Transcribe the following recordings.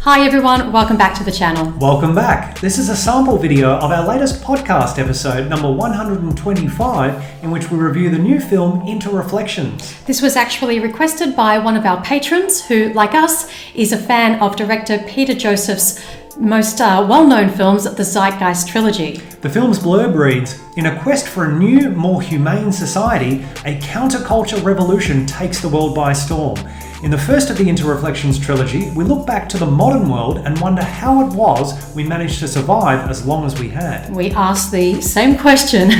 Hi everyone, welcome back to the channel. Welcome back. This is a sample video of our latest podcast episode, number 125, in which we review the new film Interreflections. This was actually requested by one of our patrons who, like us, is a fan of director Peter Joseph's most well-known films, the Zeitgeist trilogy. The film's blurb reads, "In a quest for a new, more humane society, a counterculture revolution takes the world by storm. In the first of the Interreflections trilogy, we look back to the modern world and wonder how it was we managed to survive as long as we had." We asked the same question.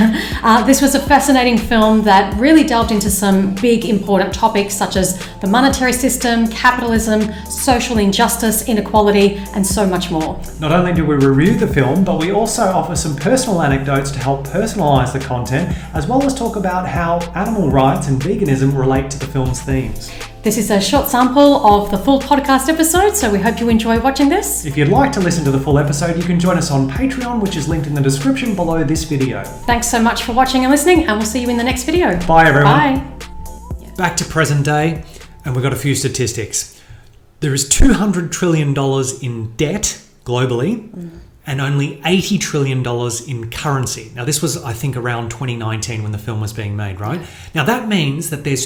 This was a fascinating film that really delved into some big important topics such as the monetary system, capitalism, social injustice, inequality, and so much more. Not only do we review the film, but we also offer some personal anecdotes to help personalise the content, as well as talk about how animal rights and veganism relate to the film's themes. This is a short sample of the full podcast episode, so we hope you enjoy watching this. If you'd like to listen to the full episode, you can join us on Patreon, which is linked in the description below this video. Thanks so much for watching and listening, and we'll see you in the next video. Bye, everyone. Bye. Back to present day, and we've got a few statistics. There is $200 trillion in debt globally, and only $80 trillion in currency. Now, this was, I think, around 2019 when the film was being made, right? Now, that means that there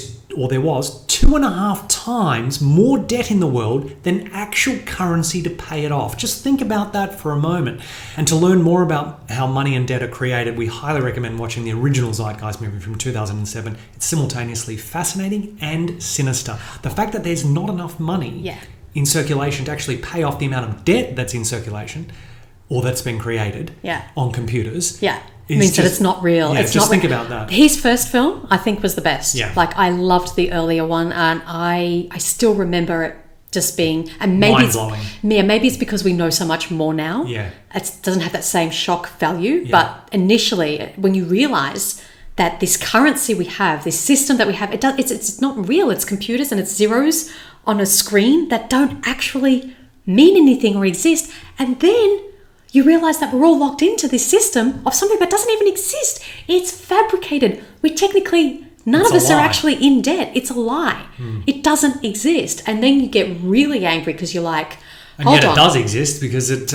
was 2.5 times more debt in the world than actual currency to pay it off. Just think about that for a moment. And to learn more about how money and debt are created, we highly recommend watching the original Zeitgeist movie from 2007. It's simultaneously fascinating and sinister. The fact that there's not enough money in circulation to actually pay off the amount of debt that's in circulation or that's been created on computers. Means that it's not real. Yeah, it's just not think about that. His first film, I think, was the best. Yeah. Like, I loved the earlier one, and I still remember it just being, and maybe mind-blowing. Maybe it's because we know so much more now. Yeah. It doesn't have that same shock value. Yeah. But initially, when you realize that this currency we have, this system that we have, it's not real. It's computers and it's zeros on a screen that don't actually mean anything or exist. And then you realize that we're all locked into this system of something that doesn't even exist. It's fabricated. None of us are actually in debt. It's a lie. It doesn't exist. And then you get really angry because you're like, and yet it does exist because it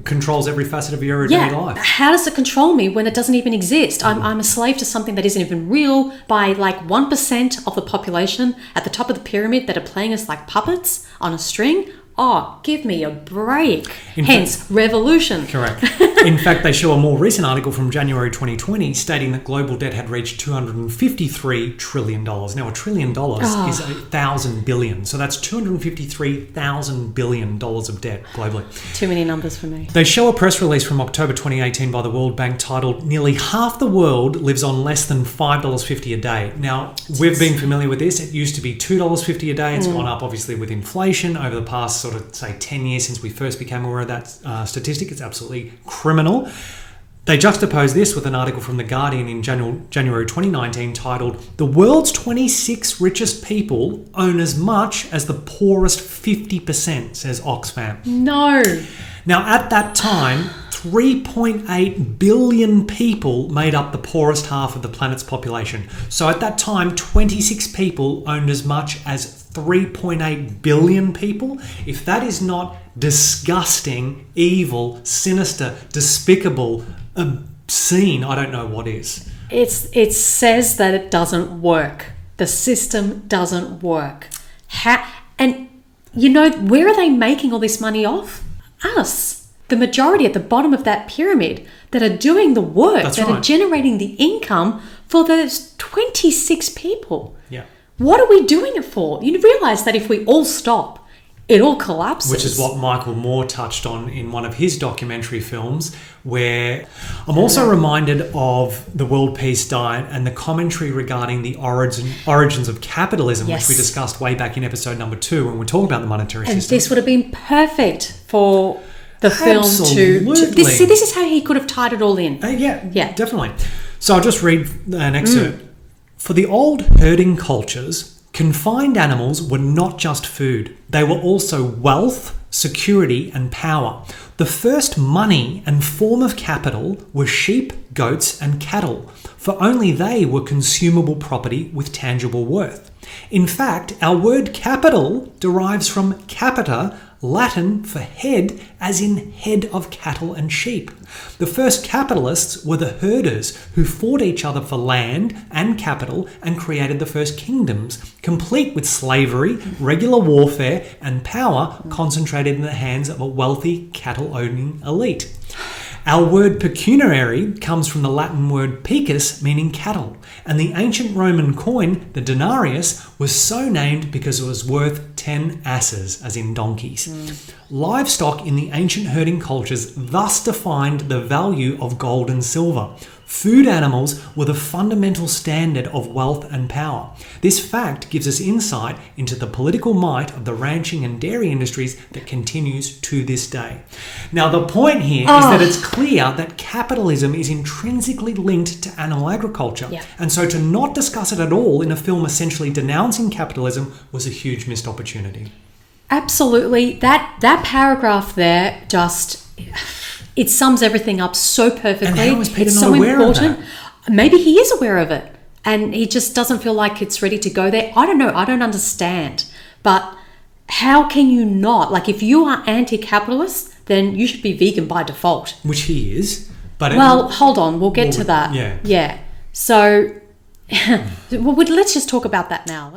controls every facet of your everyday life. How does it control me when it doesn't even exist? I'm a slave to something that isn't even real by like 1% of the population at the top of the pyramid that are playing us like puppets on a string. Oh, give me a break. Hence, revolution. Correct. In fact, they show a more recent article from January 2020 stating that global debt had reached $253 trillion. Now, $1 trillion is 1,000 billion. So that's $253,000 billion of debt globally. Too many numbers for me. They show a press release from October 2018 by the World Bank titled, "Nearly half the world lives on less than $5.50 a day." Now, we've been familiar with this. It used to be $2.50 a day. It's gone up, obviously, with inflation over the past sort of, say, 10 years since we first became aware of that statistic. It's absolutely criminal. They juxtapose this with an article from The Guardian in January 2019 titled, "The world's 26 richest people own as much as the poorest 50%, says Oxfam." No. Now, at that time, 3.8 billion people made up the poorest half of the planet's population. So at that time, 26 people owned as much as 3.8 billion people. If that is not disgusting, evil, sinister, despicable, obscene, I don't know what is. It says that it doesn't work. The system doesn't work. And you know, where are they making all this money off? Us. The majority at the bottom of that pyramid that are doing the work, are generating the income for those 26 people. Yeah. What are we doing it for? You realize that if we all stop, it all collapses. Which is what Michael Moore touched on in one of his documentary films, where I'm also reminded of the World Peace Diet and the commentary regarding the origins of capitalism, which we discussed way back in episode number 2 when we're talking about the monetary system. And this would have been perfect for the film to this is how he could have tied it all in. Yeah, definitely. So I'll just read an excerpt. For the old herding cultures, confined animals were not just food. They were also wealth, security, and power. The first money and form of capital were sheep, goats, and cattle, for only they were consumable property with tangible worth. In fact, our word capital derives from capita, Latin for head, as in head of cattle and sheep. The first capitalists were the herders who fought each other for land and capital and created the first kingdoms, complete with slavery, regular warfare, and power concentrated in the hands of a wealthy cattle-owning elite. Our word pecuniary comes from the Latin word pecus, meaning cattle, and the ancient Roman coin, the denarius, was so named because it was worth 10 asses, as in donkeys. Livestock in the ancient herding cultures thus defined the value of gold and silver. Food animals were the fundamental standard of wealth and power. This fact gives us insight into the political might of the ranching and dairy industries that continues to this day. Now, the point here is that it's clear that capitalism is intrinsically linked to animal agriculture. Yeah. And so to not discuss it at all in a film essentially denouncing capitalism was a huge missed opportunity. Absolutely. That paragraph there just... It sums everything up so perfectly. And how is Peter it's not so aware important. of that? Maybe he is aware of it and he just doesn't feel like it's ready to go there. I don't know. I don't understand. But how can you not? Like, if you are anti-capitalist, then you should be vegan by default. Which he is. But Hold on. We'll get to that. Yeah. Yeah. So, let's just talk about that now.